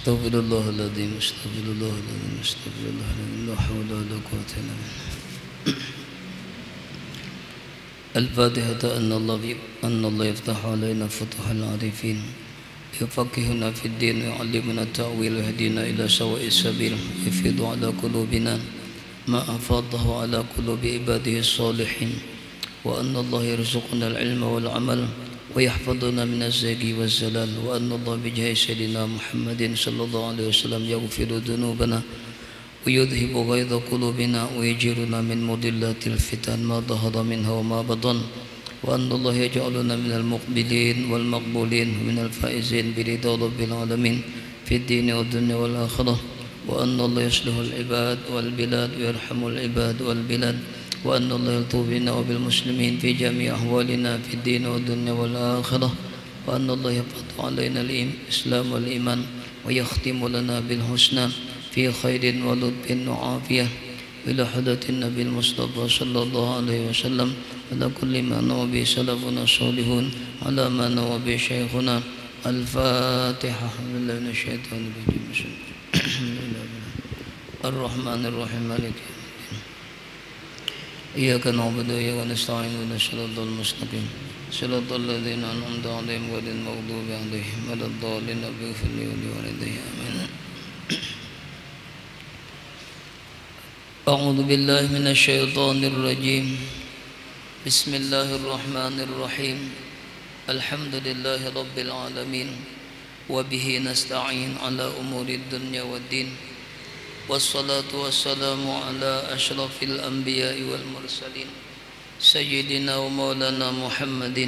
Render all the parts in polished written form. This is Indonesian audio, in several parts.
Astaghfirullahaladzim, astaghfirullahaladzim, astaghfirullahaladzim, la hawla wa la quwwata illa billah. الفاتحة أن الله يفتح علينا فتح العارفين يفقهنا في الدين ويعلمنا التأويل ويهدينا إلى سواء السبيل يفيض على قلوبنا ما أفاضه على قلوب عباده الصالحين وأن الله يرزقنا العلم والعمل ويحفظنا من الزيغ والزلال وأن الله بجاه سيدنا محمد صلى الله عليه وسلم يغفر ذنوبنا ويذهب غيظ قلوبنا ويجيرنا من مضلات الفتن ما ظهر منها وما بطن وأن الله يجعلنا من المقبلين والمقبولين من الفائزين برضا رب العالمين في الدين والدنيا والآخرة وأن الله يصلح العباد والبلاد ويرحم العباد والبلاد وأن الله يلطف بنا وبالمسلمين في جميع أحوالنا في الدين والدنيا والآخرة وأن الله يفتح علينا الإسلام والإيمان ويختم لنا بالحسنى في خير ولطف وعافية إلى حضرة النبي المصطفى صلى الله عليه وسلم على كل ما نوى به سلفنا الصالحون على ما نوى به شيخنا الفاتحة بالله من الشيطان الرجيم الرحمن الرحيم مالك إياك نعبد وإياك نستعين اهدنا الصراط المستقيم صراط الذين أنعمت عليهم غير المغضوب عليهم ولا الضالين اغفر لي ولوالدي آمين. أعوذ بالله من الشيطان الرجيم بسم الله الرحمن الرحيم الحمد لله رب العالمين وبه نستعين على أمور الدنيا والدين والصلاة والسلام على أشرف الأنبياء والمرسلين سيدنا ومولانا محمد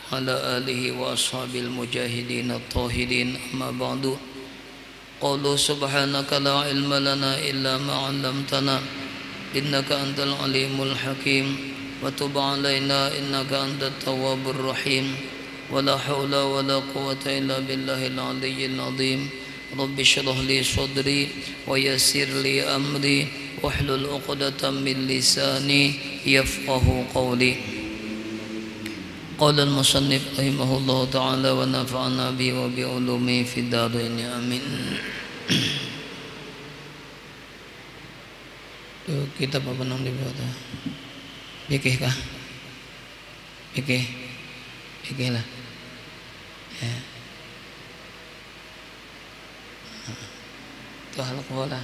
وعلى آله وأصحابه المجاهدين الطاهرين أما بعد قالوا سبحانك لا علم لنا إلا ما علمتنا إنك أنت العليم الحكيم وتب علينا إنك أنت التواب الرحيم ولا حول ولا قوة إلا بالله العلي العظيم رب اشرح لي صدري ويسر لي أمري واحلل عقدة من لساني يفقه قولي. قال المصنف رحمه الله تعالى ونفعنا به وبعلومه في الدارين آمين. Kitab apa namanya dibuat? Fikih kah? Fikih lah. Ya. Itu halak bola.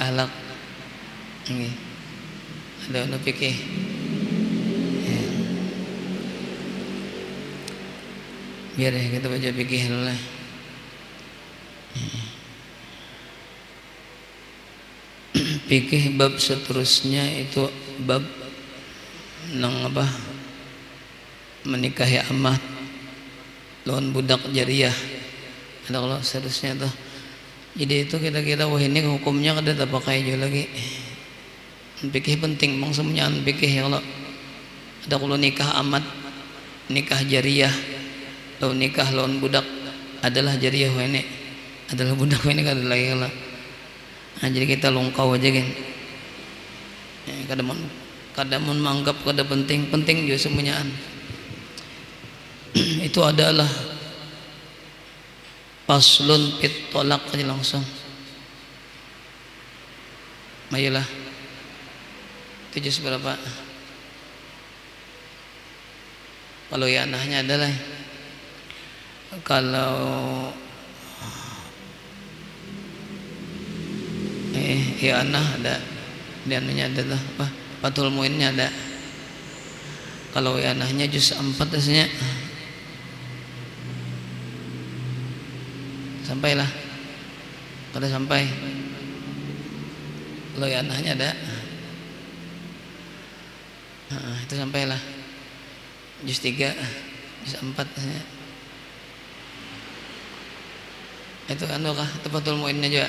Halak. Ini. Ada fikih. Biar ya kita baca fikih dulu lah. Fikih bab seterusnya itu bab nang apa? Menikahi amat lawan budak jariyah. Ada kalau seterusnya tuh. Jadi itu kita wah ini hukumnya kada tak pakai juga lagi. Fikih penting bang semuanya fikih ya kalau ada kalau nikah amat, nikah jariyah. Lalu nikah lawan budak adalah jariyah ini adalah budak ini kada lagi lah. Nah, jadi kita longkau aja kan. Kadang menganggap kada penting juga semuanya. Itu adalah paslun fit tolak aja langsung. Mayalah. Itu juz berapa? Kalau ya anahnya adalah kalau ya anah ada dan ada lah apa Fathul Muinnya ada. Kalau ya anahnya juz 4 aslinya sampailah kada sampai. Kalau ya anahnya ada itu sampailah juz 3 juz 4 aslinya. Itu kan kah Fathul Muinnya juga.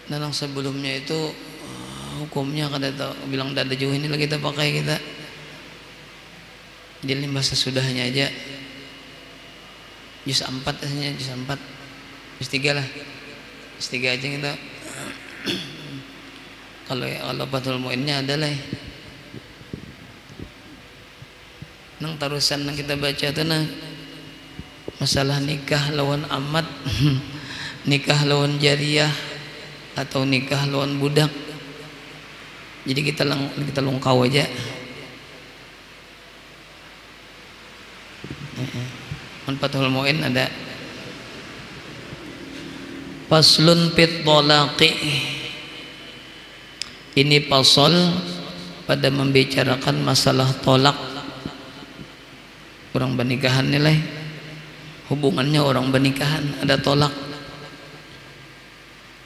Dan yang sebelumnya itu hukumnya kada tahu bilang dada jauh ini lagi kita pakai kita di limbah sesudahnya aja juz 4 aslinya juz 4 juz 3 lah juz 3 aja kita. Kalau Fathul Muinnya adalah nang tarusan nang kita baca tuh nah masalah nikah lawan amat nikah lawan jariyah atau nikah lawan budak. Jadi kita longkau aja. Fathul Muin ada faslun fit thalaqi. Ini pasal pada membicarakan masalah tolak. Orang pernikahan nilai hubungannya orang pernikahan ada tolak.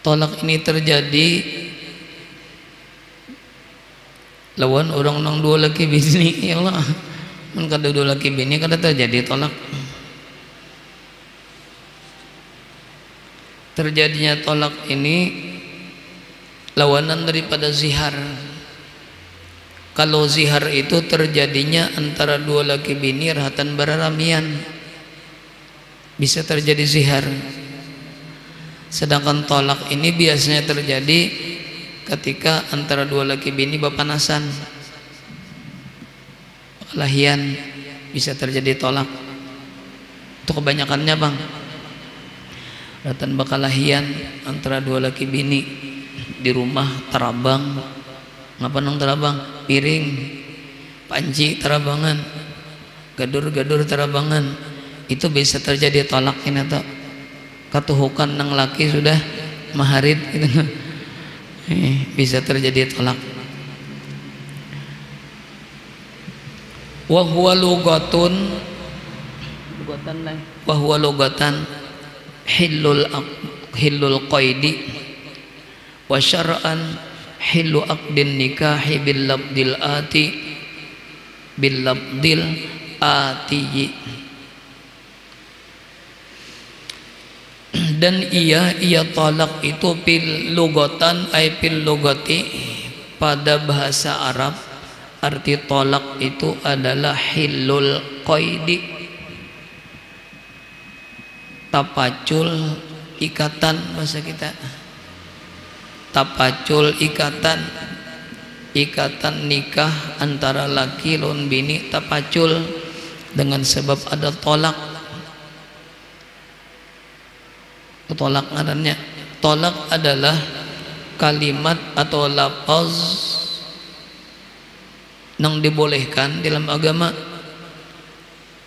Tolak ini terjadi lawan orang nang dua laki bini. Ya Allah, kan kada dua laki bini kada terjadi tolak. Terjadinya tolak ini lawanan daripada zihar. Kalau zihar itu terjadinya antara dua laki bini rahatan beraramian, bisa terjadi zihar. Sedangkan tolak ini biasanya terjadi ketika antara dua laki bini bapanasan, lahian, bisa terjadi tolak. Itu kebanyakannya bang. Datang bakal lahian antara dua laki bini di rumah terabang, ngapa nang terabang? Piring, panci terabangan, gadur-gadur terabangan. Itu bisa terjadi tolak ini atau katuhukan nang laki sudah maharid gitu. Bisa terjadi tolak. Wa huwa lugatun wa huwa lugatan hillul qaidi wa syar'an hillu aqdin nikahi bil labdil ati. Dan ia talak itu fil lugatan ay fil lugati, pada bahasa Arab arti talak itu adalah hillul qaidi, tapacul ikatan bahasa kita. Tapacul ikatan nikah antara laki lawan bini tapacul dengan sebab ada tolak. Tolak ngarannya. Tolak adalah kalimat atau lafaz yang dibolehkan dalam agama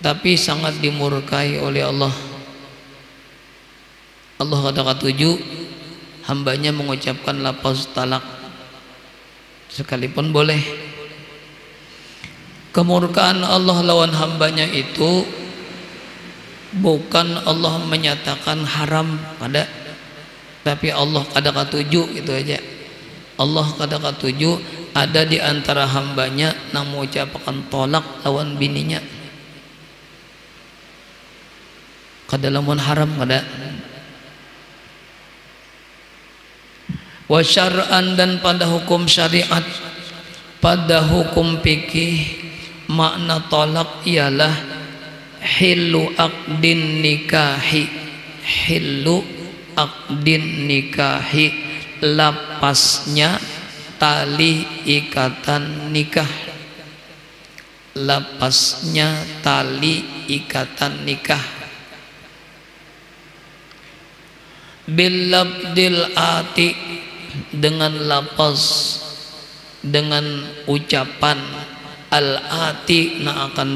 tapi sangat dimurkai oleh Allah. Allah kata tujuh hambanya mengucapkan lafaz talak sekalipun boleh. Kemurkaan Allah lawan hambanya itu bukan Allah menyatakan haram pada, tapi Allah kada katuju itu aja. Allah kada katuju ada di antara hambanya yang mengucapkan tolak lawan bininya. Kada lamun haram kada. Wa syar'an, dan pada hukum syariat, pada hukum fikih, makna tolak ialah hillu aqdin nikahi, hillu aqdin nikahi, lapasnya tali ikatan nikah, lapasnya tali ikatan nikah. Bil labdil ati, dengan lapas, dengan ucapan al-ati, na akan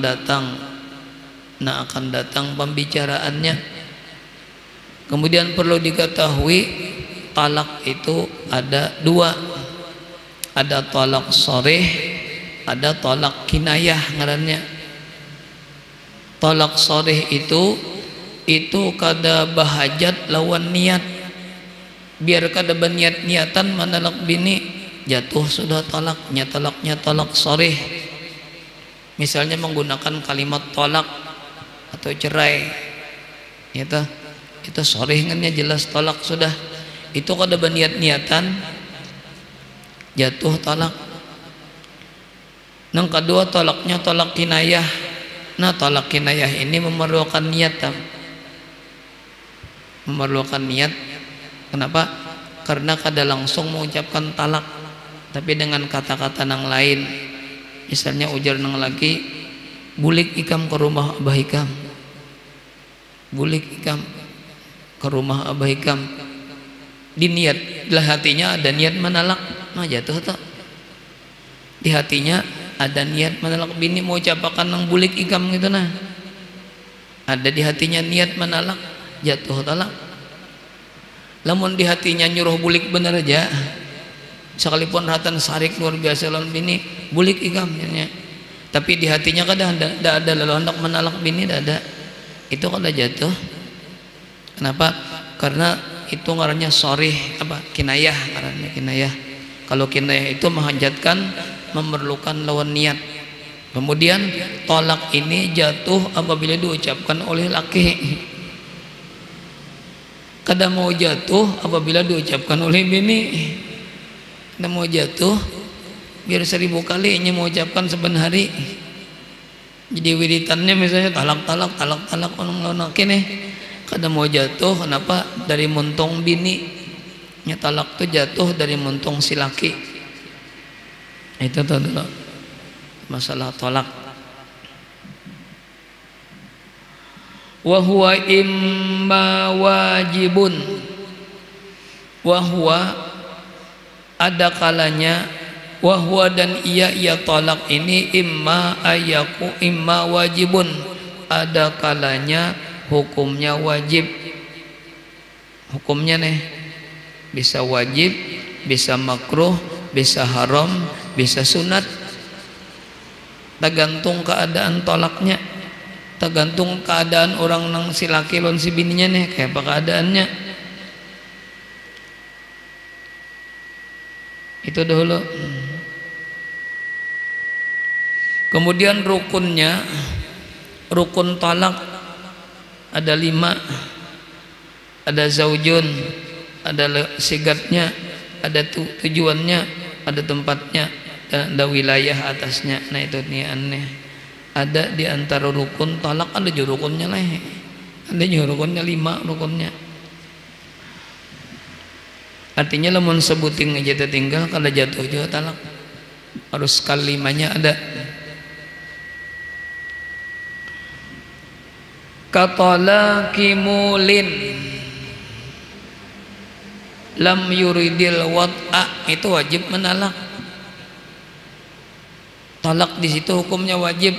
datang pembicaraannya. Kemudian perlu diketahui talak itu ada dua, ada talak sharih, ada talak kinayah ngarannya. Talak sharih itu kada bahajat lawan niat. Biar kada berniat-niatan manalak bini jatuh sudah talaknya talak sharih. Misalnya menggunakan kalimat talak atau cerai, itu sharihnya jelas talak sudah. Itu kada berniat-niatan jatuh talak. Yang kedua talaknya talak kinayah. Nah talak kinayah ini memerlukan niat, memerlukan niat. Kenapa? Karena kada langsung mengucapkan talak, tapi dengan kata-kata yang lain. Misalnya ujar nang laki, bulik ikam ke rumah Abah Ikam, bulik ikam ke rumah Abah Ikam, diniat lah hatinya ada niat menalak, nah jatuh tuh di hatinya ada niat menalak bini, mau capakan nang bulik ikam gitu, nah ada di hatinya niat menalak, jatuh talak. Lamun di hatinya nyuruh bulik bener aja, sekalipun hatan sarik luar biasa lawan bini, bulik ikam ya. Tapi di hatinya kadang ada lalu hendak menalak bini, ada itu kada jatuh. Kenapa? Karena itu ngarannya sorih apa kinayah, ngarannya kinayah. Kalau kinayah itu menghajatkan, memerlukan lawan niat. Kemudian tolak ini jatuh apabila diucapkan oleh laki. Kada mau jatuh apabila diucapkan oleh bini. Kada mau jatuh biar 1000 kali ini mau ucapkan sebenarnya hari. Jadi wiritannya misalnya talak orang lawan laki nih, kada mau jatuh. Kenapa? Dari muntung bini. Nya talak tuh jatuh dari muntung si laki. Itu tuh dulu masalah tolak. Wa huwa imma wajibun, wa huwa ada kalanya, wa huwa dan ia tolak ini imma ayaku imma wajibun, ada kalanya hukumnya wajib. Hukumnya nih bisa wajib, bisa makruh, bisa haram, bisa sunat, tergantung keadaan tolaknya, tergantung keadaan orang nang si laki lon si bininya nih kayak apa keadaannya. Itu dahulu. Kemudian rukunnya, rukun talak ada 5. Ada zaujun, ada sigatnya, ada tujuannya, ada tempatnya, ada wilayah atasnya. Nah itu nih aneh. Ada di antara rukun talak ada juga rukunnya lah. Ada juga rukunnya 5 rukunnya. Artinya lamun sebuting aja tinggal kalau jatuh juga talak. Harus kalimanya ada. Katalaki mulin lam yuridil wad'a, itu wajib menalak. Talak di situ hukumnya wajib.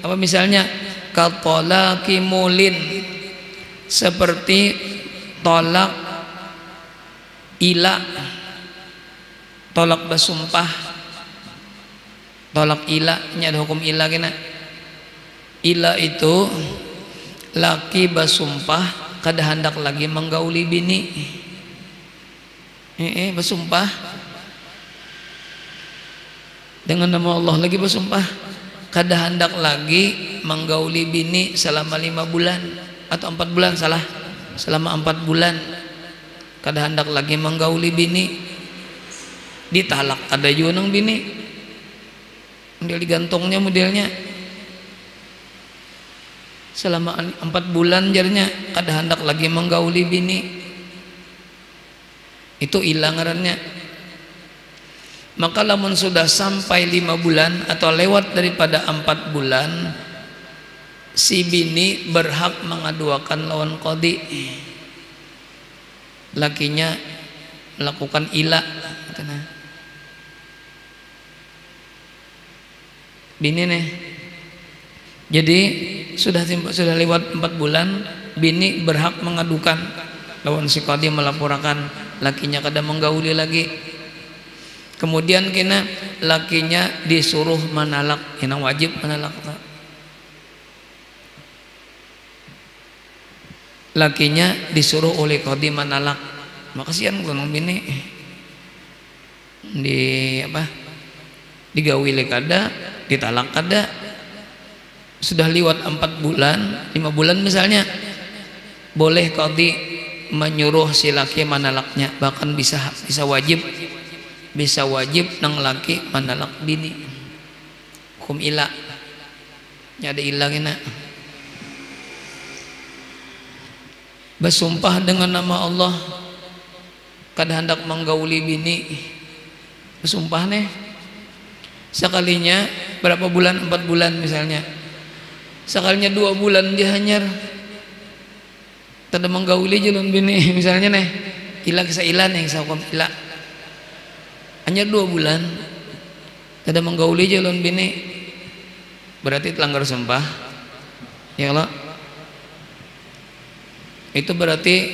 Apa misalnya? Katalaki mulin, seperti tolak ila, tolak bersumpah. Tolak ila, ini ada hukum ila kena. Ila itu laki bersumpah kada hendak lagi menggauli bini. Bersumpah dengan nama Allah lagi bersumpah kada hendak lagi menggauli bini selama 5 bulan atau 4 bulan, salah, selama 4 bulan kada hendak lagi menggauli bini. Ditalak ada juga nang bini, model digantungnya modelnya selama 4 bulan jadinya kada hendak lagi menggauli bini. Itu ilang ngarannya. Maka lamun sudah sampai 5 bulan atau lewat daripada 4 bulan, si bini berhak mengaduakan lawan qadi. Lakinya melakukan ila, bini nih. Jadi sudah lewat 4 bulan, bini berhak mengadukan lawan si qadi, melaporkan lakinya kada menggauli lagi. Kemudian kena lakinya disuruh menalak, yang wajib menalak. Lakinya disuruh oleh qadi menalak. Makasian kalau bini di apa? Digawi kada, ditalak kada. Sudah lewat 4 bulan, 5 bulan misalnya, boleh qadi menyuruh si laki menalaknya, bahkan bisa wajib nang laki menalak bini. Hukum ila, ada ilangnya. Bersumpah dengan nama Allah kada hendak menggauli bini, bersumpah nih sekalinya berapa bulan, 4 bulan misalnya. Sekalinya 2 bulan dia hanyar tada menggauli jelun bini misalnya nih ila kisah ila nih sahukum ila hanyar 2 bulan tada menggauli jelun bini berarti telanggar sumpah ya Allah. Itu berarti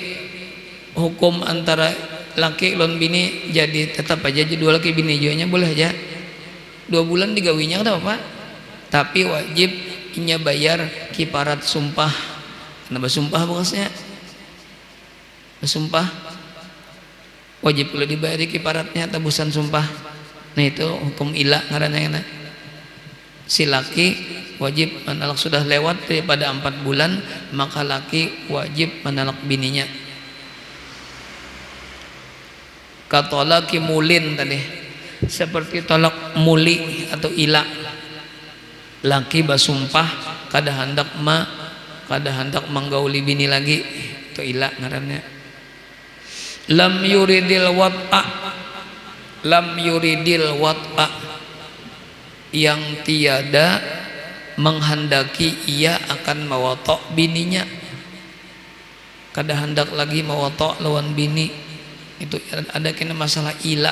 hukum antara laki lawan bini jadi tetap aja dua laki bini juanya boleh aja 2 bulan digawinya ada apa, tapi wajib inya bayar kiparat sumpah. Kenapa sumpah bosnya? Sumpah wajib pula dibayar kiparatnya tebusan sumpah. Nah itu hukum ila ngaranna. Si laki wajib menalak sudah lewat daripada 4 bulan maka laki wajib menalak bininya. Katolaki mulin tadi seperti tolak muli atau ila. Laki basumpah kada hendak menggauli bini lagi itu ila ngarannya. Lam yuridil wat'a yang tiada menghendaki ia akan mawatok bininya, kada hendak lagi mawatok lawan bini. Itu ada kena masalah ila,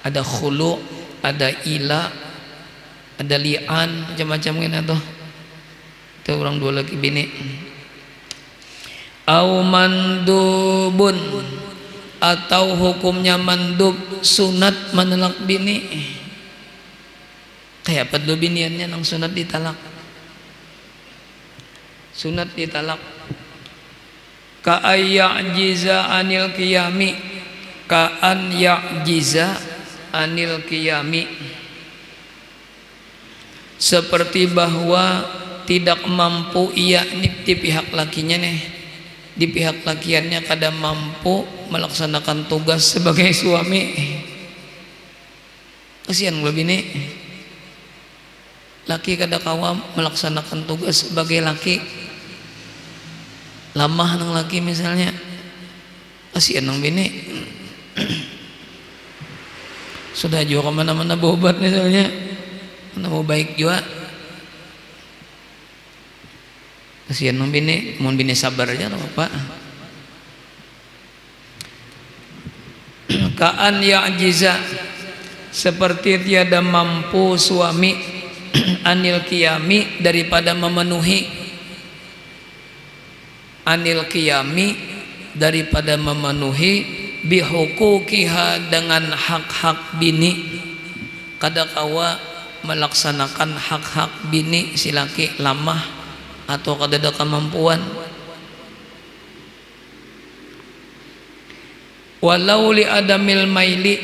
ada khulu, ada ila, ada li'an, macam-macam kena tuh. Itu orang 2 lagi bini. Au mandubun atau hukumnya mandub sunat menelak bini. Kayak apa dulu biniannya nang sunat ditalak. Sunat ditalak. Ka ayyajiza anil qiyami, ka an ya'jiza anil qiyami, seperti bahwa tidak mampu ia ini di pihak lakinya nih, di pihak lakiannya kada mampu melaksanakan tugas sebagai suami. Kasihan kalau bini laki kada kawa melaksanakan tugas sebagai laki, lamah nang laki misalnya, kasihan nang bini. Sudah juga kemana-mana berobat misalnya, mana mau baik juga, kasihan nang bini. Mau bini sabar aja apa. Kaan ya'jiza seperti tiada mampu suami anil qiyami daripada memenuhi, anil qiyami daripada memenuhi bihuquqiha dengan hak-hak bini, kada kawa melaksanakan hak-hak bini si laki lamah atau kada ada kemampuan. Walau li adamil maili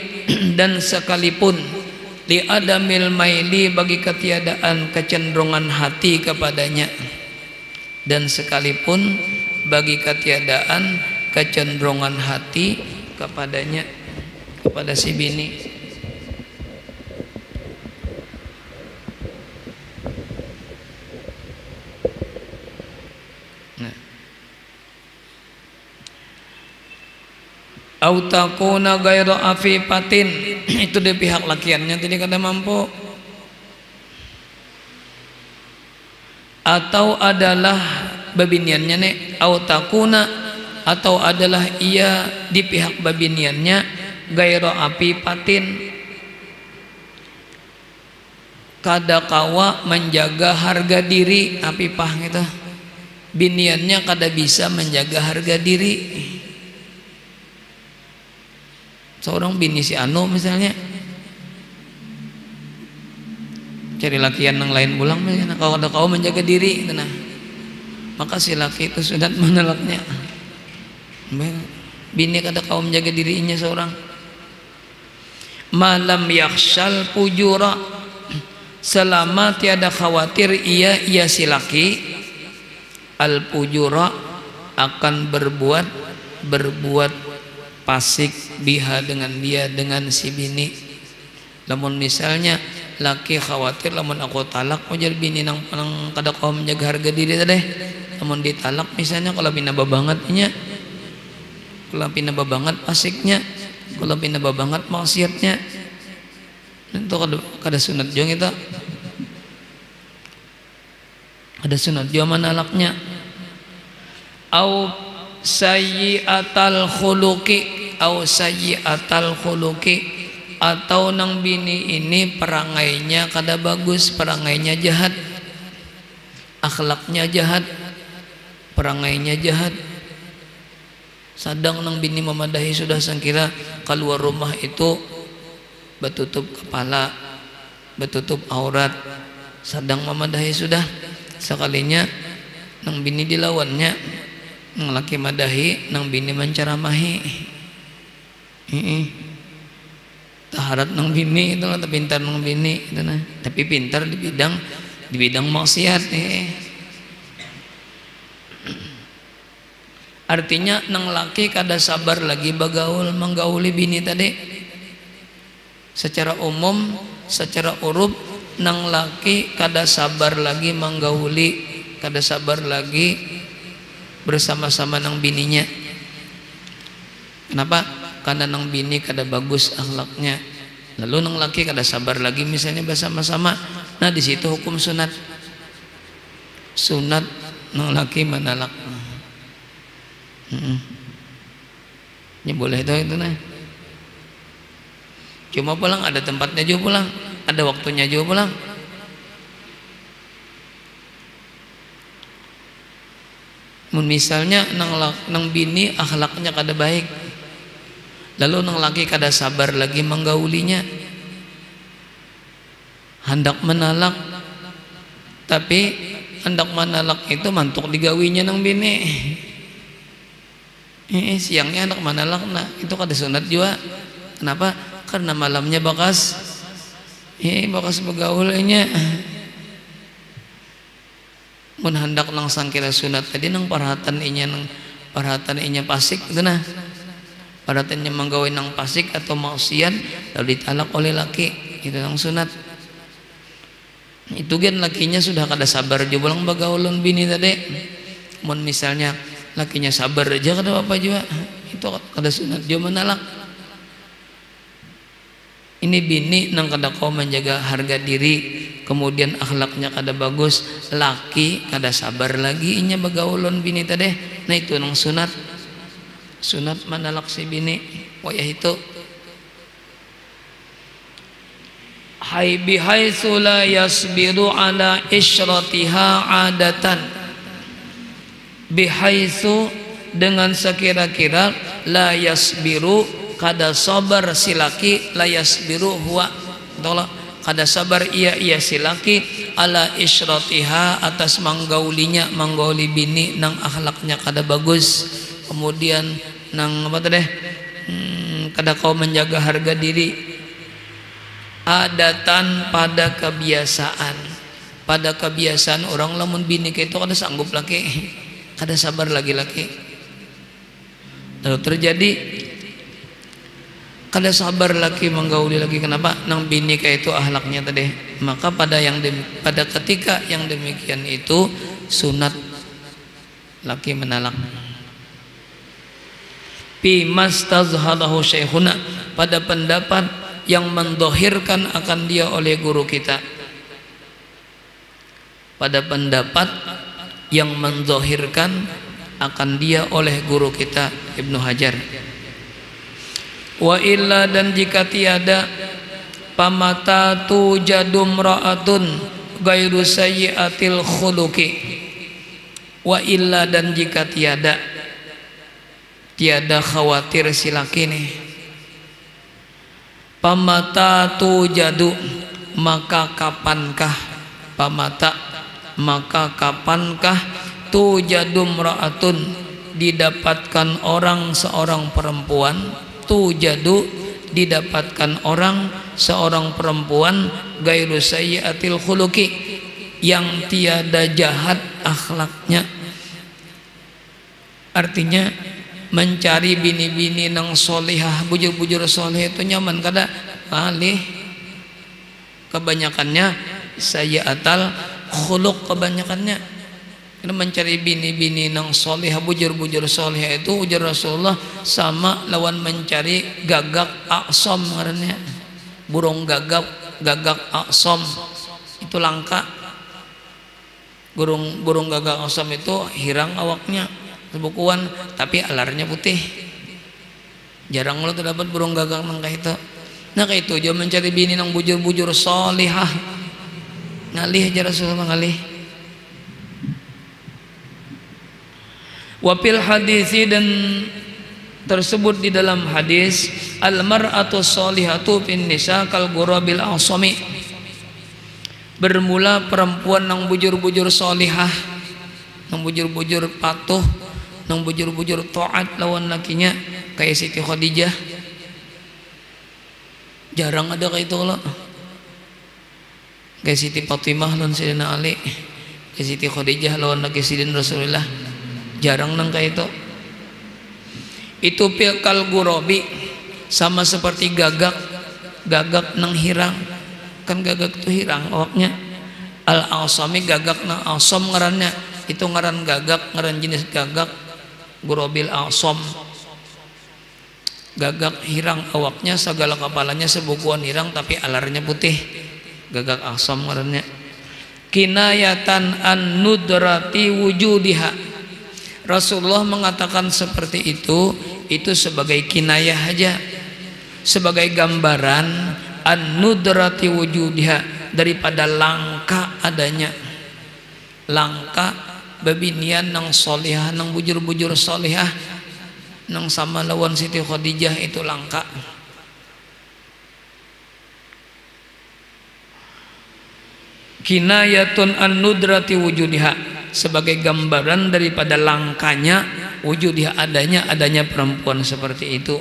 dan sekalipun li adamil maili bagi ketiadaan kecenderungan hati kepadanya, dan sekalipun bagi ketiadaan kecenderungan hati kepadanya, kepada si bini. Au takuna ghairu afifatin, itu di pihak lakiannya tidak kada mampu, atau adalah babiniannya nih, au takuna atau adalah ia di pihak babiniannya ghairu afifatin, kada kawa menjaga harga diri. Apipah gitu, biniannya kada bisa menjaga harga diri. Seorang bini si anu misalnya cari lakian yang lain pulang misalnya, kalau ada kau menjaga diri nah, maka si laki itu sudah menelaknya. Bini kada kau menjaga dirinya seorang. Malam yakshal pujura, selama tiada khawatir ia si laki al pujura akan berbuat pasik biha dengan dia, dengan si bini. Lamun misalnya laki khawatir lamun aku talak mau jadi bini nang kada kau menjaga harga diri tadi, lamun ditalak misalnya kalau pina babangatnya, kalau pina babangat pasiknya, kalau pina babangat maksiatnya, itu kada sunat jong itu. Ada sunat jua manalaknya. Au sayyi'atal khuluqi, au sayyi'atal khuluqi, atau nang bini ini perangainya kada bagus, perangainya jahat, akhlaknya jahat, perangainya jahat. Sadang nang bini memadahi sudah sangkira keluar rumah itu betutup kepala, betutup aurat, sadang memadahi sudah. Sekalinya nang bini dilawannya, nang laki madahi, nang bini menceramahi. Taharat nang bini itu lah, pintar nang bini itu nah. Tapi pintar di bidang maksiat. Artinya nang laki kada sabar lagi bagaul menggauli bini tadi. Secara umum, secara uruf, nang laki kada sabar lagi menggauli, kada sabar lagi bersama-sama nang bininya. Kenapa? Karena nang bini kada bagus akhlaknya. Lalu nang laki kada sabar lagi misalnya bersama-sama. Nah di situ hukum sunat. Sunat nang laki manalak. Ini boleh itu nah. Cuma pulang ada tempatnya juga pulang, ada waktunya juga pulang. Misalnya nang bini akhlaknya kada baik, lalu nang laki kada sabar lagi menggaulinya, hendak menalak, tapi hendak menalak itu mantuk digawinya nang bini. Siangnya hendak menalak, nah itu kada sunat juga. Kenapa? Karena malamnya bakas begaulnya. Mun hendak nang sangkira sunat tadi nang parhatan inya pasik itu nah. Paratannya menggawe nang pasik atau maksiat lalu ditalak oleh laki, itu nang sunat. Itu kan lakinya sudah kada sabar juga lang bagaulun bini tadi. Mun misalnya lakinya sabar aja kada apa juga, itu kada sunat juga menalak. Ini bini nang kada kau menjaga harga diri, kemudian akhlaknya kada bagus, laki kada sabar lagi inya bagaulun bini tadi. Nah itu nang sunat. Sunat manalak si bini wayah itu. Hai bihaitsu la yasbiru ala isyratiha adatan. Bihaitsu dengan sekira-kira la yasbiru kada sabar si laki, la yasbiru huwa tolak kada sabar ia si laki ala isyratiha atas menggaulinya, menggauli bini nang akhlaknya kada bagus, kemudian nang apa tadi kada kau menjaga harga diri, adatan pada kebiasaan orang lamun bini kayak itu kada sanggup laki, kada sabar lagi laki, lalu terjadi kada sabar laki menggauli lagi. Kenapa? Nang bini kayak itu akhlaknya tadi. Maka pada ketika yang demikian itu sunat laki menalak. Fi mastazhadahu syekhuna, pada pendapat yang mendohirkan akan dia oleh guru kita. Pada pendapat yang mendohirkan akan dia oleh guru kita Ibnu Hajar. Wa illa, dan jika tiada, pamata tu jadum ra'atun gairu sayyiatil khuluqi. Wa illa, dan jika tiada khawatir si laki nih. Pamata tu jadu, maka kapankah, pamata maka kapankah tu jadum ra'atun didapatkan orang seorang perempuan, tujadu didapatkan orang seorang perempuan gairu sayyiatil khuluqi, yang tiada jahat akhlaknya. Artinya mencari bini-bini nang solihah, bujur-bujur soleh itu nyaman kada alih. Kebanyakannya sayyiatal khuluq, kebanyakannya. Karena mencari bini-bini nang solihah, bujur-bujur solihah itu ujar Rasulullah sama lawan mencari gagak aqsam, ngarannya burung gagak aqsam, itu langka. burung gagak asam itu hirang awaknya sebukuan tapi alarnya putih. Jarang lo terdapat burung gagak nang kayak itu. Nah kayak itu aja mencari bini nang bujur-bujur solihah. Ngalih aja Rasulullah ngalih. Wapil hadisi, dan tersebut di dalam hadis, al mar'atu solihatu fin nisa kal ghurabil asami. Bermula perempuan nang bujur-bujur solihah, nang bujur-bujur patuh, nang bujur-bujur taat lawan lakinya, kayak Siti Khadijah. Jarang ada kayak itu lah. Kayak Siti Fatimah lawan Sayyidina Ali, kayak Siti Khadijah lawan laki Sidin Rasulullah. Jarang nang kayak itu. Itu kal ghurabi, sama seperti gagak nang hirang. Kan gagak itu hirang awaknya. Al asami gagak nang asam ngarannya, itu ngaran gagak, ngaran jenis gagak ghurabil asam. Gagak hirang awaknya, segala kepalanya sebukuan hirang tapi alarnya putih. Gagak asam ngarannya. Kinayatan an nudrati wujudiha. Rasulullah mengatakan seperti itu sebagai kinayah aja, sebagai gambaran an-nudrati wujudiha, daripada langka adanya. Langka babinian nang solihah, nang bujur-bujur solihah, nang sama lawan Siti Khadijah itu langka. Kinayatun an-nudrati wujudiha, sebagai gambaran daripada langkanya wujudiha, adanya perempuan seperti itu.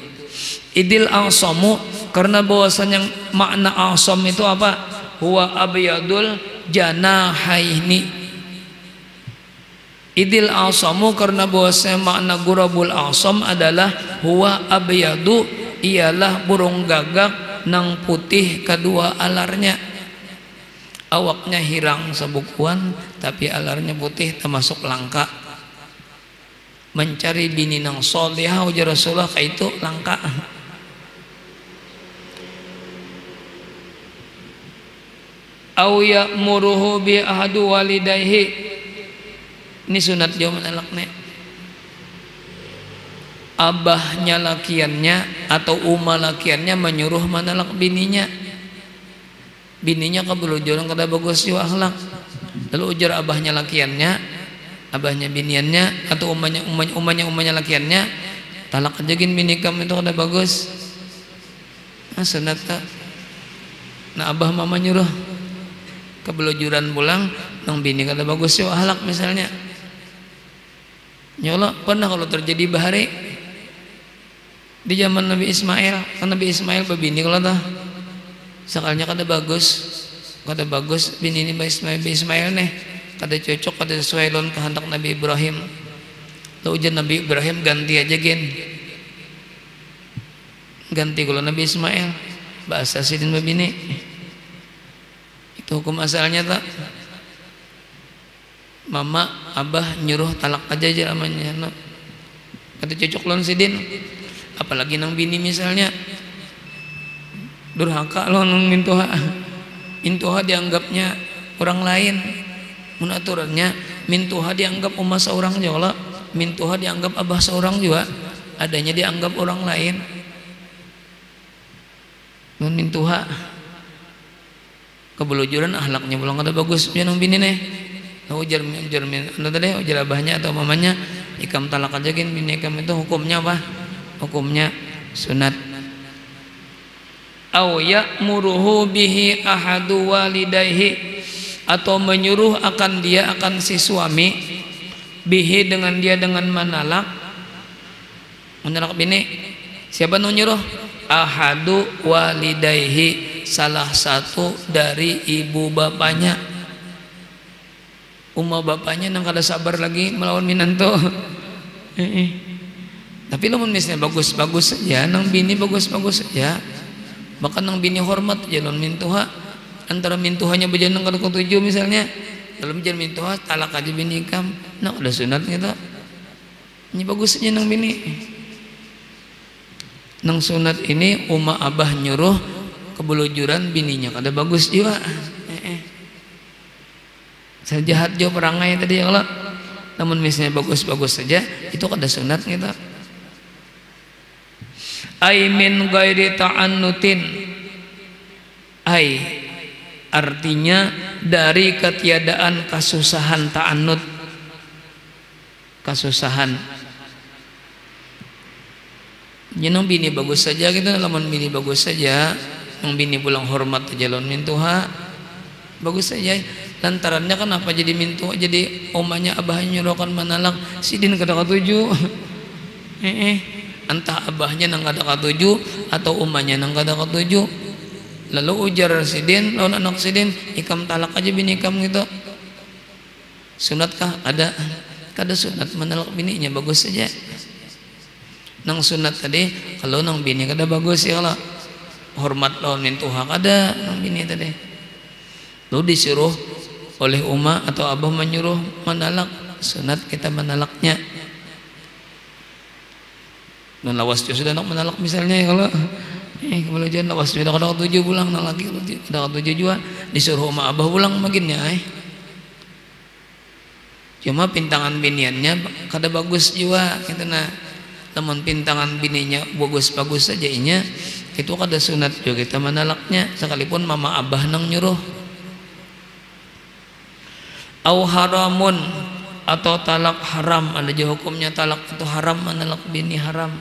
Idil asamu, karena bahwasanya makna asam itu apa? Huwa abyadul janahaini. Idil asamu, karena bahwasanya makna ghurabul asam adalah huwa abyadu, ialah burung gagak nang putih kedua alarnya. Awaknya hirang sebukuan tapi alarnya putih, termasuk langka. Mencari bini nang solihah ujar Rasulullah kayak itu langka. Au ya'muruhu bi ahadu walidayhi, ini sunat jauh menelaknya. Abahnya lakiannya atau umma lakiannya menyuruh menelak bininya. Bininya kebelujuran kada bagus juga akhlak, lalu ujar abahnya lakiannya, abahnya biniannya atau umanya lakiannya, talak aja gin bini kamu itu kada bagus. Nah sunat tak. Nah abah mama nyuruh kebelujuran pulang, nang bini kada bagus juga akhlak misalnya. Nyolok pernah kalau terjadi bahari di zaman Nabi Ismail, kan Nabi Ismail babini kalau tah sakalnya kada bagus bini ini Ismail nih kada cocok, kada sesuai lawan kehendak Nabi Ibrahim. Lalu ujian Nabi Ibrahim ganti aja ganti kalau Nabi Ismail bahasa sidin babini. Itu hukum asalnya tak. Mama abah nyuruh talak aja namanya, no. Kada cocok lawan sidin, apalagi nang bini misalnya durhaka lo nang mintuha dianggapnya orang lain. Mun aturannya mintuha dianggap ummah seorang juga, mintuha dianggap abah seorang juga, adanya dianggap orang lain. Mun mintuha kebelujuran ahlaknya belum ada bagus punya nang bini nih. Ujar anu tadi ujar abahnya atau mamanya ikam talak aja gin bini ikam itu hukumnya apa? Hukumnya sunat. Au ya'muruhu bihi ahadu walidayhi, atau menyuruh akan dia akan si suami, bihi dengan dia dengan menalak bini. Siapa nu nyuruh? Ahadu walidayhi, salah satu dari ibu bapaknya. Umma bapaknya nang kada sabar lagi melawan minanto. Tapi lamun misalnya bagus-bagus saja, nang bini bagus-bagus saja, bahkan nang bini hormat jalan mintuha, antara mintuhanya berjalan kada ketujuh misalnya, dalam jalan mintuha talak aja bini kam, nah udah sunat gitu. Ini bagus saja nang bini. Nang sunat ini umma abah nyuruh kebelujuran bininya kada bagus juga. sejahat jo perangai tadi ya Allah, namun misalnya bagus-bagus saja itu kada sunat gitu. Ai min ghairi ta'annutin, ai artinya dari ketiadaan kasusahan, ta'annut kasusahan. Nyenong bini bagus saja gitu, lamun bini bagus saja, yang bini pulang hormat jalon mintuha bagus saja. Lantarannya kan apa jadi mintu, jadi omanya abahnya nyuruhkan manalak sidin kada katuju. Entah abahnya nang kada katuju atau omanya nang kada katuju. Lalu ujar sidin, lawan anak sidin, ikam talak aja bini ikam gitu. Sunatkah? Kada sunat manalak bininya, bagus saja. Nang sunat tadi kalau nang bini kada bagus ya Allah, hormat lawan mintuha kada nang bini tadi. Lalu disuruh oleh umma atau abah menyuruh manalak, sunat kita manalaknya. Dan lawas sudah nak menalak misalnya ya kalau kalau jangan lawas sudah kada ketujuh pulang nang lagi kada ketujuh juga disuruh umma abah pulang maginnya cuma pintangan biniannya kada bagus juga gitu nah. Teman pintangan bininya bagus-bagus saja inya itu kada sunat juga kita manalaknya sekalipun mama abah nang nyuruh. Au haramun atau talak haram, ada juga hukumnya talak itu haram, menalak bini haram.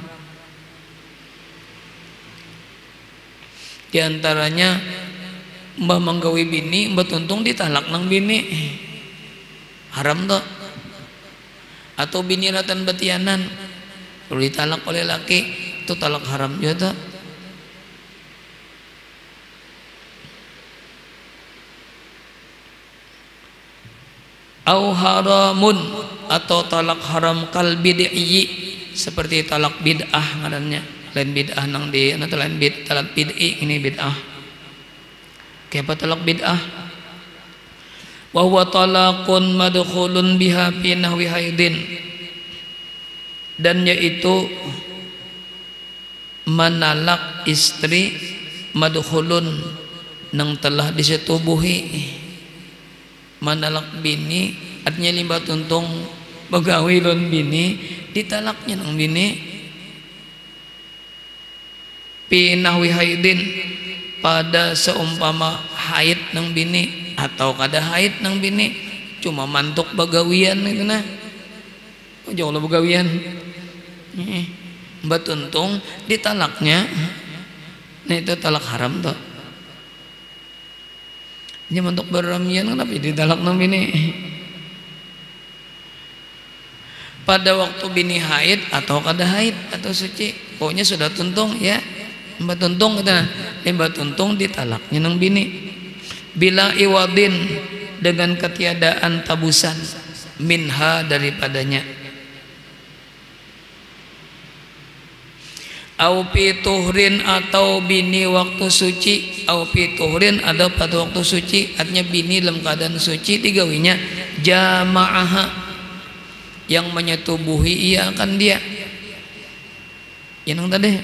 Di antaranya mbah manggawi bini, mbah tuntung ditalak nang bini haram toh. Atau bini ratan betianan perlu ditalak oleh laki, itu talak haram juga toh. Au haramun atau talak haram kal bid'i, seperti talak bid'ah ngarannya. Lain bid'ah nang di atau lain talak bid'i, ini bid'ah. Kayak apa talak bid'ah? Wa huwa talaqun madkhulun biha fi nahwi haidin, dan yaitu menalak istri madkhulun nang telah disetubuhi. Manalak bini artinya limba tuntung begawi lon bini ditalaknya nang bini pinahwi haidin pada seumpama haid nang bini atau kada haid nang bini cuma mantuk begawian gitu nah jauh lah begawian mbak tuntung ditalaknya nah itu talak haram toh. Ini untuk beramian kenapa ditalak nang bini? Pada waktu bini haid atau kada haid atau suci, pokoknya sudah tuntung ya, mbak tuntung kita, mbak tuntung ditalaknya nang bini. Bila iwadin dengan ketiadaan tabusan minha daripadanya. Au pituhrin atau bini waktu suci, au pituhrin ada pada waktu suci, artinya bini dalam keadaan suci digawinya jama'aha yang menyetubuhi ia akan dia. Yang tadi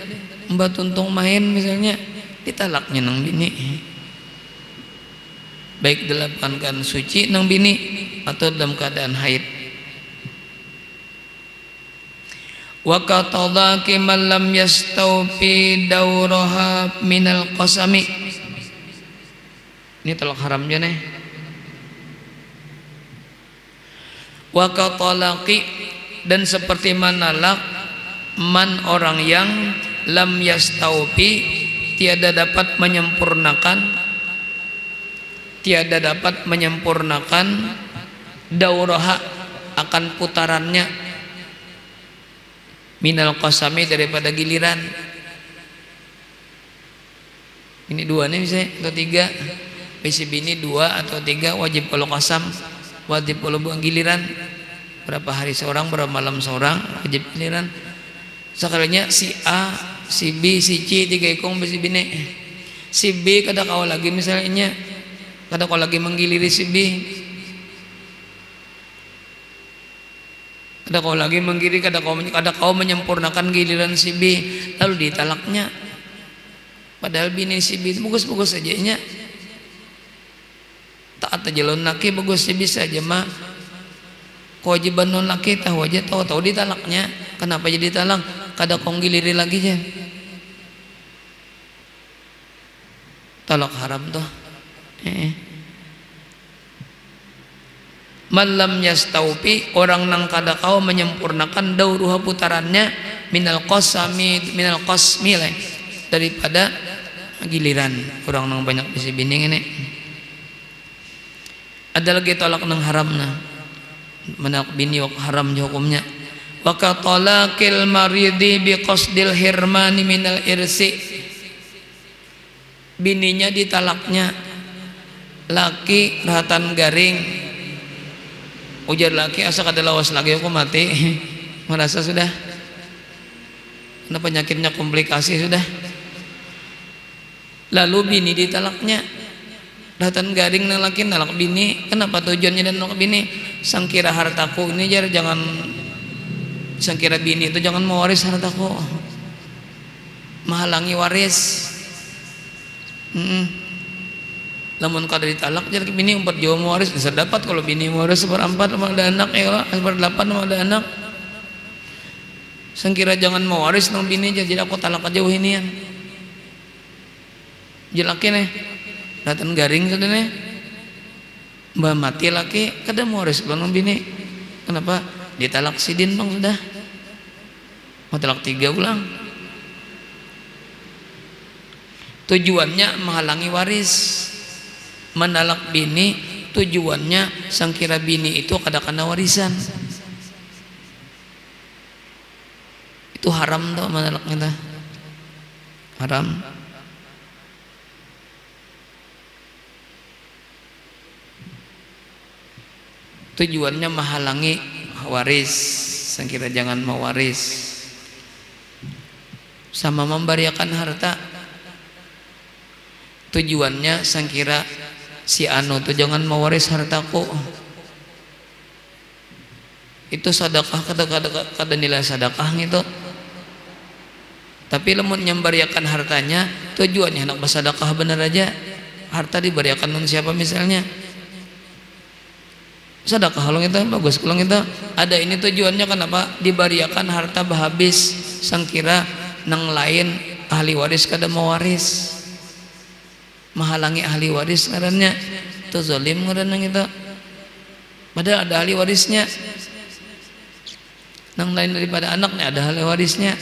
mbak tuntung main misalnya ditalaknya nang bini, baik dalam keadaan suci nang bini atau dalam keadaan haid. Wa qatadaki man lam yastawfi dauraha minal qasami, ini talak haramnya nih. Wa qatalaki, dan seperti manalak man orang yang lam yastawfi tiada dapat menyempurnakan dauraha akan putarannya minal qasami daripada giliran. Ini dua nih misalnya atau tiga, bisi bini dua atau tiga wajib kalau qasam, wajib kalau buang giliran. Berapa hari seorang, berapa malam seorang, wajib giliran. Sekalinya si A, si B, si C tiga ikung bisi bini. Si B kada kau lagi misalnya, kada kau lagi menggiliri si B. Kada kau lagi menggiri, kada kau menyempurnakan giliran si B, lalu ditalaknya. Padahal bini si B bagus-bagus saja nya. taat aja lawan laki bagusnya bisa aja mah kewajiban non laki tahu aja tahu ditalaknya. Kenapa jadi talak? Kada kong giliri lagi aja. Talak haram tuh. Malam yastaufi, orang nang kada kau menyempurnakan dauruha putarannya minal qasmi daripada giliran. Orang nang banyak bisi bini ini. Ada lagi tolak nang haramna. Menak bini wak haram hukumnya. Wa ka talaqil maridi bi qasdil hirmani minal irsi. Bininya ditalaknya laki rahatan garing, ujar laki asa kada lawas lagi aku mati merasa sudah karena penyakitnya komplikasi sudah. Lalu bini ditalaknya rahatan garing nang laki nalak bini. Kenapa tujuannya dan nalak bini? Sangkira hartaku ini jangan, sangkira bini itu jangan mewaris hartaku, menghalangi waris. Lamun kada ditalak jadi bini umpat jauh mewaris bisa dapat. Kalau bini mewaris seperempat sama ada anak ya seperdelapan sama ada anak. Sangkira jangan mewaris nang bini jadi aku talak aja wahinian. Jelakin datang garing sudah nih. Mbak mati laki kada mewaris nang bini. Kenapa? Ditalak sidin bang sudah. Mau talak 3 ulang. Tujuannya menghalangi waris. Menalak bini tujuannya sangkira bini itu kada kena warisan. Itu haram tuh menalaknya tuh. Haram. Tujuannya menghalangi waris, sangkira jangan mewaris. Sama memberiakan harta. Tujuannya sangkira si anu tuh jangan mewaris hartaku. Itu sedekah kada nilai sedekah gitu. Tapi lamun nyembariakan hartanya tujuannya hendak bersedekah bener aja. Harta diberiakan nun siapa misalnya? Sedekah kalau kita bagus kalau kita ada ini tujuannya kenapa diberiakan harta habis sangkira nang lain ahli waris kada mau waris, menghalangi ahli waris ngarannya itu zalim ngarannya kita. Padahal ada ahli warisnya nang lain daripada anaknya ada ahli warisnya.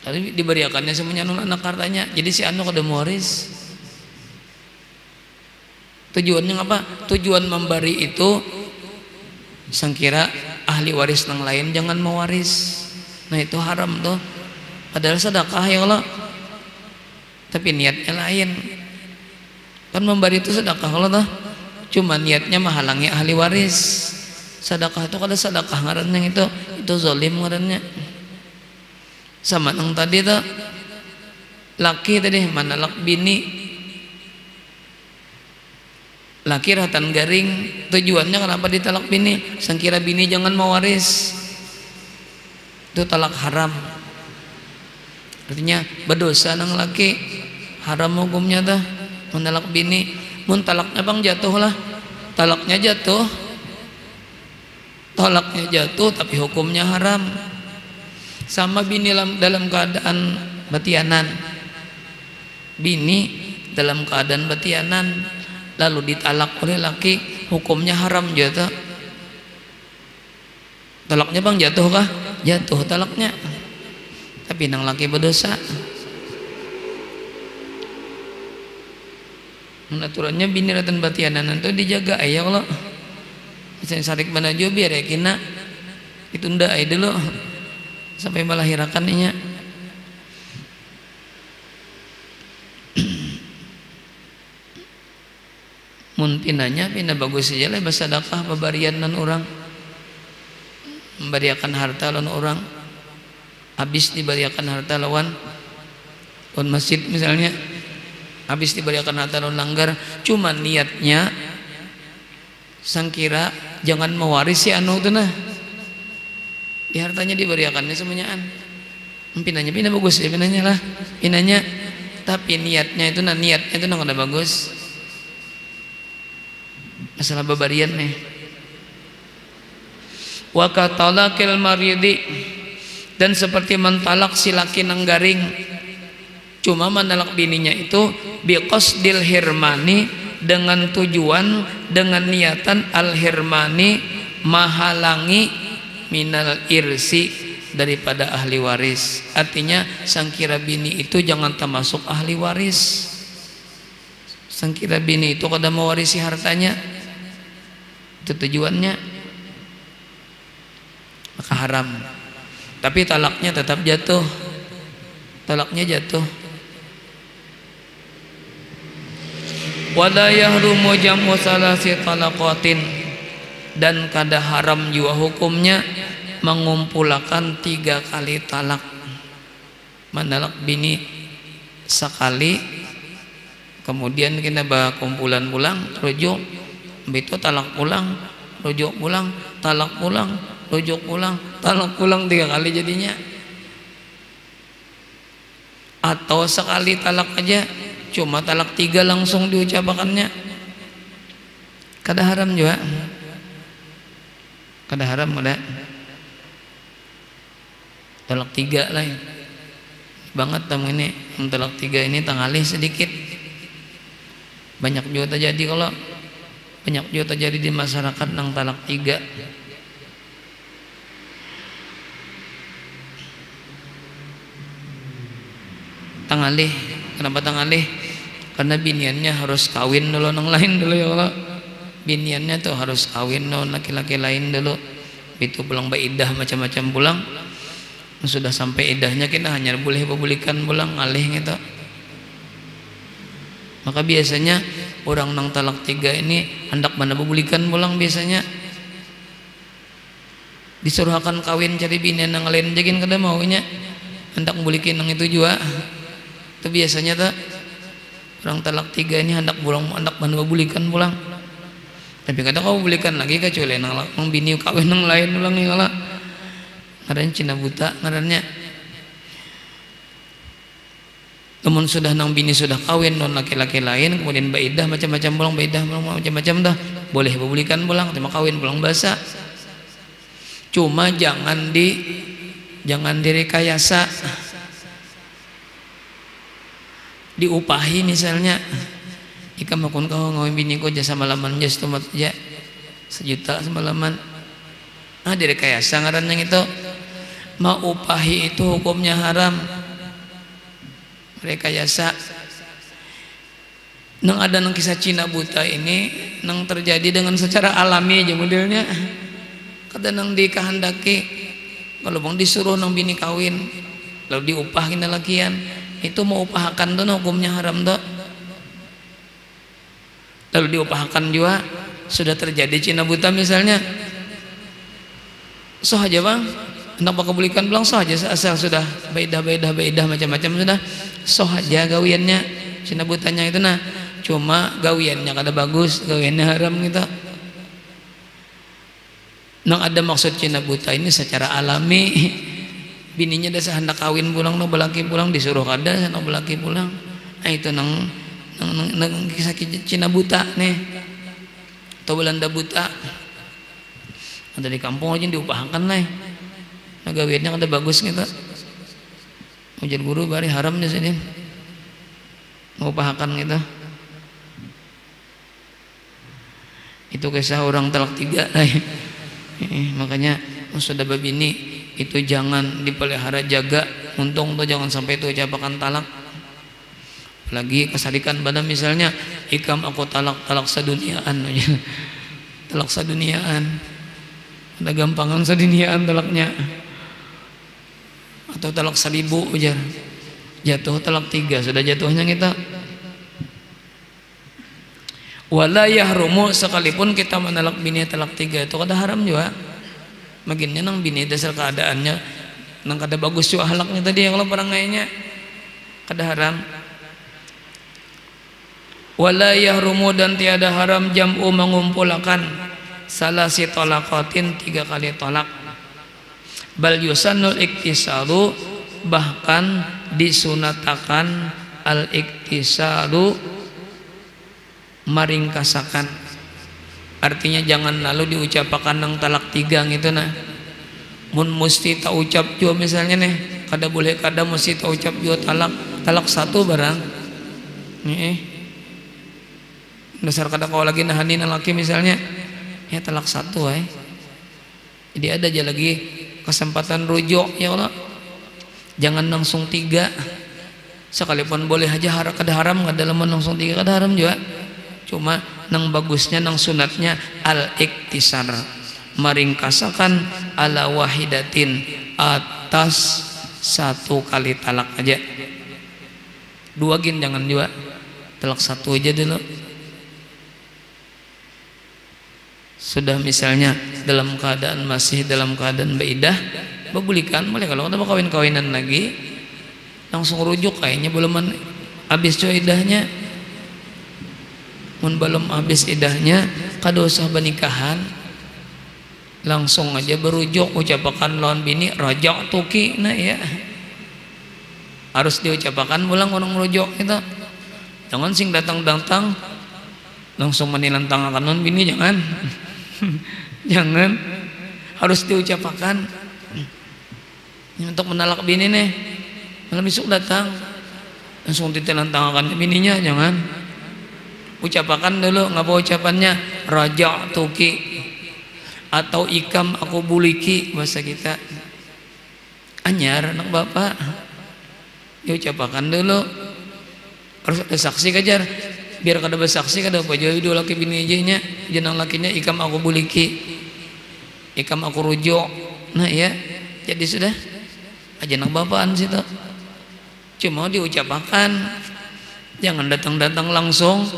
Tapi diberiakannya semuanya anak hartanya jadi si anu kada mau waris. Tujuannya apa? Tujuan memberi itu sangkira ahli waris nang lain jangan mewaris. Nah itu haram tuh. Padahal sedekah ya Allah. Tapi niatnya lain. Kan memberi itu sedekah Allah tuh. Cuma niatnya menghalangi ahli waris. Sedekah itu kada sedekah ngarannya itu zalim ngarannya. Sama nang tadi tuh laki tadi manalak bini. Laki rahatan garing tujuannya kenapa ditalak bini? Sangkira bini jangan mewaris. Itu talak haram. Artinya berdosa nang laki, haram hukumnya dah mentalak bini. Mun talaknya bang jatuh lah. Talaknya jatuh. Talaknya jatuh tapi hukumnya haram. Sama bini dalam keadaan batianan. Bini dalam keadaan batianan lalu ditalak oleh laki hukumnya haram jatuh. Talaknya bang jatuh kah? Jatuh talaknya. Tapi nang laki berdosa. Aturannya bini ratan batianan itu dijaga ya Allah. Misalnya sarik banajo biar ya kina ditunda aja dulu sampai melahirakannya. Mun pinanya pina bagus saja lah bersedekah pemberian nan orang memberiakan harta lawan orang habis diberiakan harta lawan masjid misalnya habis diberiakan harta lawan langgar cuma niatnya sangkira jangan mewarisi anu itu nah di hartanya diberiakannya semuanyaan pinanya pina bagus ya pinanya lah pinanya tapi niatnya itu ada bagus. Masalah babarian nih. Wa katalaqil maridi, dan seperti mentalak si laki nang garing, cuma mentalak bininya itu biqasdil hirmani, dengan tujuan, dengan niatan al hirmani, mahalangi minal irsi, daripada ahli waris. Artinya sangkira bini itu jangan termasuk ahli waris. Sangkira bini itu kada mewarisi hartanya, itu tujuannya, maka haram. Tapi talaknya tetap jatuh, talaknya jatuh. Wala yahrumu jam'u salasi talaqatin, dan kada haram juga hukumnya mengumpulkan 3 kali talak. Menalak bini sekali, kemudian kita bawa kumpulan pulang, rujuk, itu talak pulang, rujuk pulang, talak pulang, rujuk pulang, talak pulang 3 kali jadinya. Atau sekali talak aja, cuma talak 3 langsung diucapkannya, kada haram juga, kada haram kada. Talak 3 lah ya. Banget tamu ini, talak 3 ini tangalih sedikit. Banyak juga terjadi, kalau banyak juga terjadi di masyarakat nang talak 3. Tangalih, kenapa tangalih? Karena biniannya harus kawin dulu nang lain dulu ya Allah. Biniannya tuh harus kawin nang laki-laki lain dulu. Itu pulang baidah macam-macam pulang. Sudah sampai idahnya kita hanya boleh bebulikan pulang ngalih gitu. Maka biasanya orang nang talak 3 ini hendak mana bebulikan pulang, biasanya disuruh akan kawin cari bini nang lain jagin kada maunya hendak bulikin nang itu juga. Itu biasanya tuh orang talak 3 ini hendak pulang, hendak mana bebulikan pulang. Tapi kada kau bulikan lagi kecuali nang bini kawin nang lain pulang ya Allah. Ngarannya Cina buta ngarannya. Namun sudah nang bini sudah kawin non laki-laki lain, kemudian baidah macam-macam pulang, baidah macam-macam dah boleh bebulikan pulang, terima kawin pulang basa. Cuma jangan direkayasa, diupahi misalnya. Ika makun kau ngawin bini ko jasa malaman jas tumat ja 1 juta semalaman. Direkayasa ngaran yang itu. Mau upahi itu hukumnya haram. Rekayasa. Nang ada nang kisah Cina buta ini nang terjadi dengan secara alami aja modelnya. Kadang nang dikehendaki, kalau bang disuruh nang bini kawin lalu diupah kena lakian, itu mau upahakan tuh hukumnya haram tuh. Lalu diupahkan juga sudah terjadi Cina buta misalnya. Soh aja bang, hendak bakal bulikan pulang soh aja, asal sudah baidah macam-macam sudah soh aja gawiannya Cina butanya itu nah. Cuma gawiannya kada bagus, gawiannya haram gitu. Nang ada maksud Cina buta ini secara alami, bininya dah hendak kawin pulang, nang belaki pulang disuruh kada hendak belaki pulang. Nah itu nang kisah Cina buta nih, atau Belanda buta. Ada di kampung aja diupahkan lah. Nah gawiannya kada bagus gitu. Ujar guru bari haramnya sini. Mau upahakan gitu. Itu kisah orang talak 3 lah. Makanya sudah babini itu jangan dipelihara, jaga. Untung tuh jangan sampai itu ucapakan talak. Apalagi kesadikan pada misalnya ikam aku talak seduniaan. Talak seduniaan. Ada gampangan sediniaan talaknya, atau talak 1000 ujar jatuh talak 3 sudah jatuhnya kita. Wala yahrumu, sekalipun kita menalak bini talak 3 itu kada haram juga. Makinnya nang bini dasar keadaannya nang kada bagus juga halaknya tadi kalau perangainya kada haram. Wala yahrumu, dan tiada haram jam'u mengumpulkan salasi talaqatin 3 kali talak. Bal yusannul iktisaru, bahkan disunatakan al-iktisalu maringkasakan, artinya jangan lalu diucapakan nang talak 3 gitu nah. Mun mesti tak ucap jua misalnya nih, kada boleh kada mesti tak ucap jua talak 1 barang. Dasar kada kau lagi nahanin laki misalnya, ya talak 1 Jadi ada aja lagi kesempatan rujuk ya Allah. Jangan langsung 3. Sekalipun boleh aja kada haram, kada lamun langsung 3 kada haram juga. Cuma nang bagusnya nang sunatnya al-iktisar, maringkasakan ala wahidatin, atas 1 kali talak aja. 2 gin jangan juga, talak 1 aja dulu. Sudah misalnya masih dalam keadaan baidah, babulikan boleh. Kalau kita kawin-kawinan lagi langsung rujuk, kayaknya belum habis idahnya. Mun belum habis idahnya kada usah benikahan, langsung aja berujuk, ucapakan lawan bini rajak tuki nah ya. Harus diucapakan ulang orang rujuk itu. Jangan sing datang-datang langsung menilantangkan lawan bini, jangan. Jangan, harus diucapakan. Untuk menalak bini nih, malam besok datang langsung ditelantangkan bininya, jangan. Ucapakan dulu, ngapa ucapannya raja tuki atau ikam aku buliki, bahasa kita anyar anak bapak. Diucapakan dulu, harus ada saksi kajar. Biar kada bersaksi kada apa jauh dua laki bini nya jenang lakinya ikam aku buliki, ikam aku rujuk nah ya. Jadi sudah aja nak bapaan situ, cuma diucapakan, jangan datang-datang langsung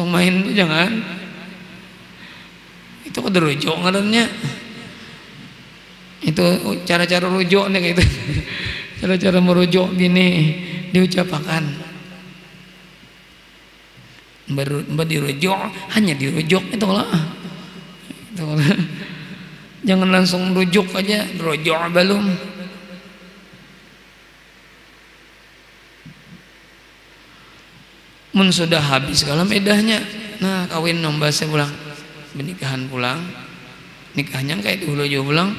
main, jangan. Itu kada rujuk ngarannya. Itu cara-cara rujuk nih gitu. Cara-cara merujuk bini diucapakan. Dirujuk, hanya dirujuk itu lah. Jangan langsung rujuk aja, rujuk belum. Mun sudah habis kalau idahnya, nah kawin nombase pulang, benikahan pulang, nikahnya kayak dulu juga pulang,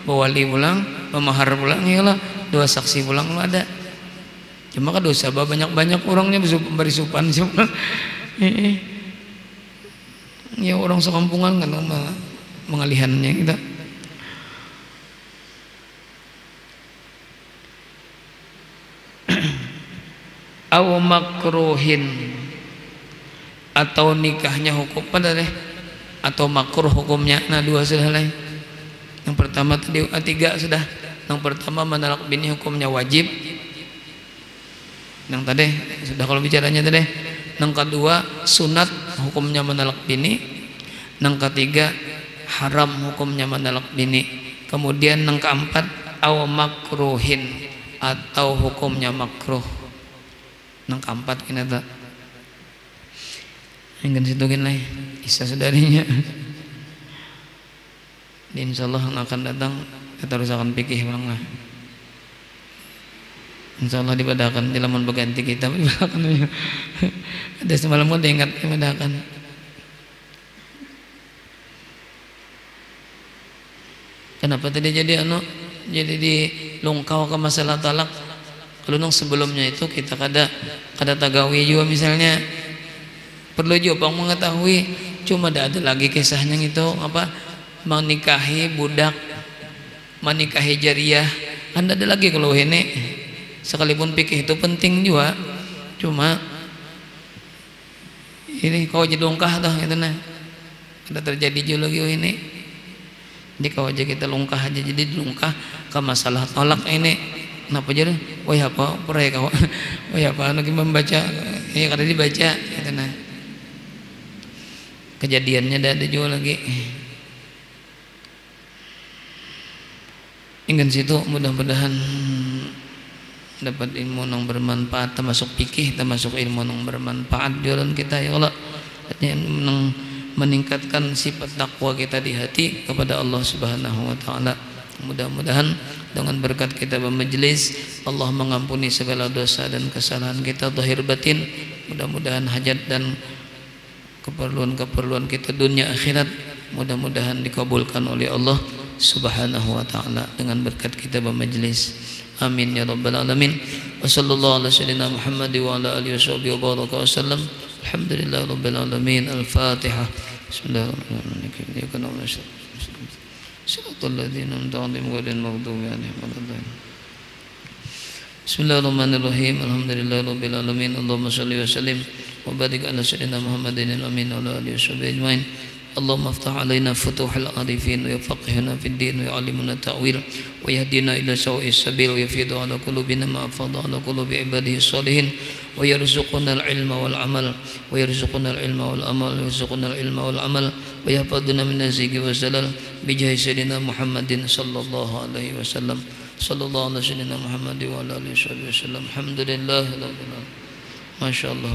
bawali pulang, pemahar pulang, ya lah, 2 saksi pulang lo ada. Cuma kan dosa banyak-banyak orangnya beri supan cuma. Ya orang sekampungan kan mengalihannya kita. Aw makruhin, atau nikahnya hukum pada deh, atau makruh hukumnya. Nah 2 sudah lain. Yang pertama tadi 3 sudah. Yang pertama menalak bini hukumnya wajib. Yang tadi sudah kalau bicaranya tadi. Yang kedua sunat hukumnya menalak bini. Yang ketiga haram hukumnya menalak bini. Kemudian yang keempat aw makruhin, atau hukumnya makruh. Yang keempat ini tak ingin situkin lah isa saudarinya. Insyaallah akan datang kita harus akan pikir ulang lah. Insyaallah dibadakan di lamun berganti kita dibadakan. Ada semalam pun diingat dibadakan. Kenapa tadi jadi di lungkau ke masalah talak? Kalau nang sebelumnya itu kita kada tagawi juga misalnya, perlu juga mengetahui. Cuma ada lagi kisahnya gitu apa, menikahi budak, menikahi jariah. Anda ada lagi kalau ini sekalipun pikir itu penting juga, cuma ini kau jadi lungkah tuh gitu nah, ada terjadi juga lagi ini. Jadi kau aja kita lungkah aja, jadi lungkah ke masalah tolak ini. Kenapa jadi? Oh ya apa? Pernah kau? Oh ya apa? Lagi membaca, ini kada dibaca gitu nah. Kejadiannya ada juga lagi. Ingin situ mudah-mudahan dapat ilmu yang bermanfaat, termasuk fikih, termasuk ilmu yang bermanfaat jalan kita ya Allah, yang meningkatkan sifat takwa kita di hati kepada Allah Subhanahu wa taala. Mudah-mudahan dengan berkat kita bermajelis Allah mengampuni segala dosa dan kesalahan kita zahir batin. Mudah-mudahan hajat dan keperluan-keperluan kita dunia akhirat mudah-mudahan dikabulkan oleh Allah Subhanahu wa taala dengan berkat kita bermajelis. Amin ya rabbal alamin. Wa sallallahu ala sayyidina Muhammad wa ala alihi wa baraka wasallam. Alhamdulillahi rabbil alamin. Al-Fatihah. Bismillahirrahmanirrahim. Siratal ladzina an'amta 'alaihim ghairil maghdubi 'alaihim waladdallin. Bismillahirrahmanirrahim. Alhamdulillahi rabbil alamin. Allahumma shalli wa sallim wa barik ala sayyidina Muhammadin al-amin wa ala alihi wa ajmain. اللهم افتح علينا فتوح العارفين ويفقهنا في الدين ويعلمنا التأويل ويهدينا إلى سواء السبيل ويفيض على قلوبنا ما أفاض على قلوب عباده الصالحين ويرزقنا العلم والعمل ويحفظنا من الزيغ والزلل بجاه سيدنا محمد صلى الله عليه وسلم صلى الله على سيدنا محمد وعلى آله وصحبه وسلم. الحمد لله رب العالمين. ما شاء الله.